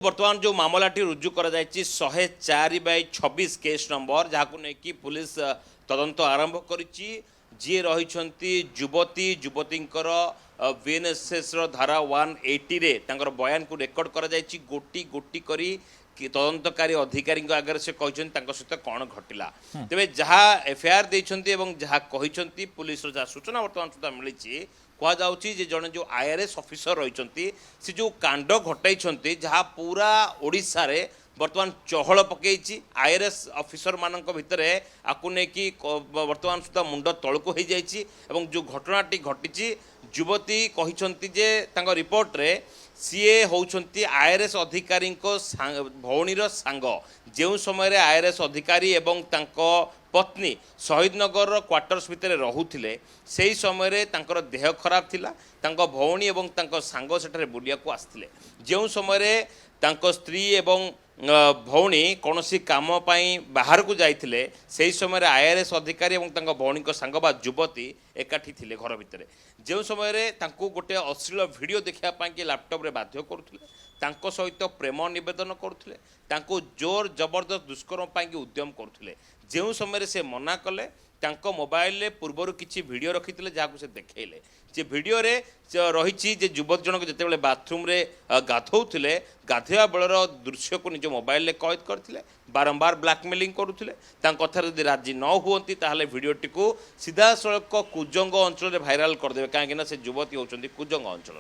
बर्तमान जो मामलाटी रुजु कर 104/26 केस नंबर जहाँ नहीं पुलिस तदंत आरंभ करी जी रही युवती युवतींकर बीएनएसएस धारा 180 रे बयान को रेकर्ड कर गोटी गोटी करी तदंतकारी अधिकारी आगे से कहते सहित कौन घटला तेरे जहाँ एफआईआर देते जहाँ कहते पुलिस जहाँ सूचना बर्तमान सुधा मिली कहुच्छी जड़े जो आईआरएस ऑफिसर रही से जो कांड घटाई जहाँ पूरा ओडिशा रे बर्तमान चहल पकई आईआरएस ऑफिसर मान भितर आपको लेकिन बर्तमान सुधा मुंड तलू हो जाए जो घटनाटी घटी युवती कहते रिपोर्ट रे सीए होउछंती आईआरएस अधिकारी भौणीर सांग जो समय आईआरएस अधिकारी एवं तांको पत्नी शहीदनगर क्वार्टर्स भितर रोते से समय तांकर देह खराब थिला तांको भौणी एवं तांको सांग सेठारे बुलिया को आसथिले जो समय तांको स्त्री एवं भौणी कौन काम बाहर को जाइथिले से समय आईआरएस अधिकारी एवं तांको भौणी सांग बा युवती एकाठी थिले घर भितर जो समय तांको गोटे अश्लील वीडियो देखा कि लैपटॉप रे बाध्य करुथिले तांको सहित प्रेम निवेदन करुथिले तांको जोर जबरदस्त दुष्कर्म पाई उद्यम करुथिले जो समय से मना कले तांको मोबाइल रे पूर्वर किछि वीडियो रखिथिले जहाँ से देखैले जे वीडियो रे रही युवक जनक जिते बाथरूम रे गाधौले गाधोवा बेलर दृश्य को निज मोबाइल रे कैद करथिले बारंबार ब्लैकमेलिंग करुथिले कथा यदि राजी न हुअंती ताहले वीडियोटी को सीधा सड़क कुजंग अंचल भाइराल करदे कहीं से युवती होउछंती कुजंग अंचल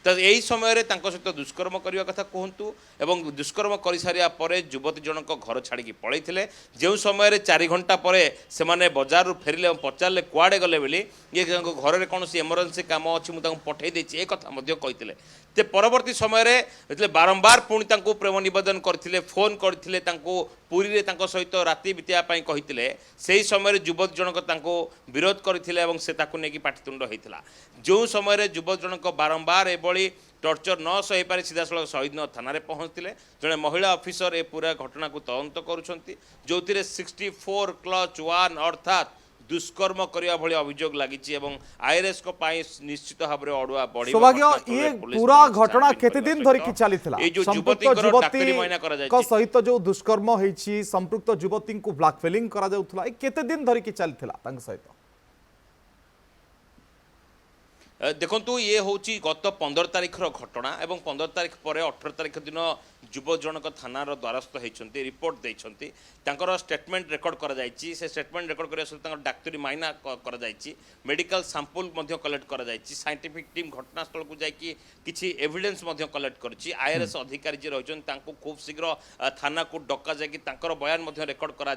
तो यही समय सहित दुष्कर्म करने कथा कहतु एवं दुष्कर्म कर सारिया परे युवती जनक घर छाड़ी पलैथिले जो समय 4 घंटा पर से बजार फेरिले पचारे कुआड़े गले बोली ये घर में कौन एमरजेंसी काम अच्छी मुझे पठे देती एक कथा कहते परवर्ती समय बारंबार पुणी प्रेम निवेदन करते फोन करते पुरी रे सहित राति बिताई कहते से समय युवक जनक विरोध करते से पाटितुंड होता जो समय युवक जनक बारंबार एभली टर्चर न सही पारे सीधा सड़क शहीदनगर थाना पहुँचते जड़े महिला ऑफिसर ए पूरा घटना को तदंत करुँच जो 64/1 अर्थात दुष्कर्म करने भली अभियोग लगी आईआरएस को निश्चित भाव में अड़ुआ बढ़ी ये पूरा घटना केते दिन धरिकी चलीथिला सहित जो दुष्कर्म होईछि संपृक्त युवती को ब्लैकमेलिंग करा जाउथला केते दिन धरिकी चलीथिला तांग सहित देखु ये हूँ गत 15 तारिखर घटना और 15 तारिख पर 18 तारिख दिन युवक जनक थानार द्वारस्थ होती रिपोर्ट देते स्टेटमेंट रेकर्ड कर स्टेटमेंट रेकर्ड करने सहित डाक्तरी माइना कर मेडिकल सैंपल कलेक्ट कर साइंटिफिक टीम घटनास्थल को जाकि किसी एविडेंस कलेक्ट कर आईआरएस अधिकारी जी रही खूब शीघ्र थाना को डका जाकि बयान रेकर्ड कर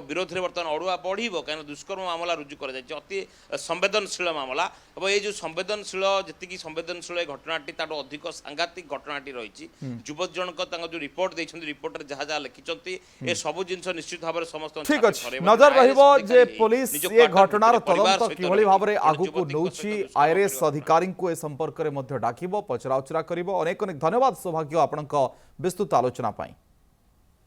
विरोध में बर्तमान अड़ुआ बढ़ कहीं दुष्कर्म मामला रुजु कर अति संवेदनशील मामला अब ये जो संवेदनशील जी संवेदनशील घटनाटी ताठू अधिक सांघातिक घटनाटी रही युवक जनक जो रिपोर्ट देछन रिपोर्ट जहाँ जहाँ लिखिं ए सब जिन निश्चित भाव में समस्त ठीक अछि नजर रहिबो जे पुलिस ये घटनार तदंत किभली भाव में आगु को नउछि आईआरएस अधिकारी को ए संपर्क में डाकिबो पचराउचरा करिबो अनेक अनेक धन्यवाद सौभाग्य आपनक विस्तृत आलोचना पाई।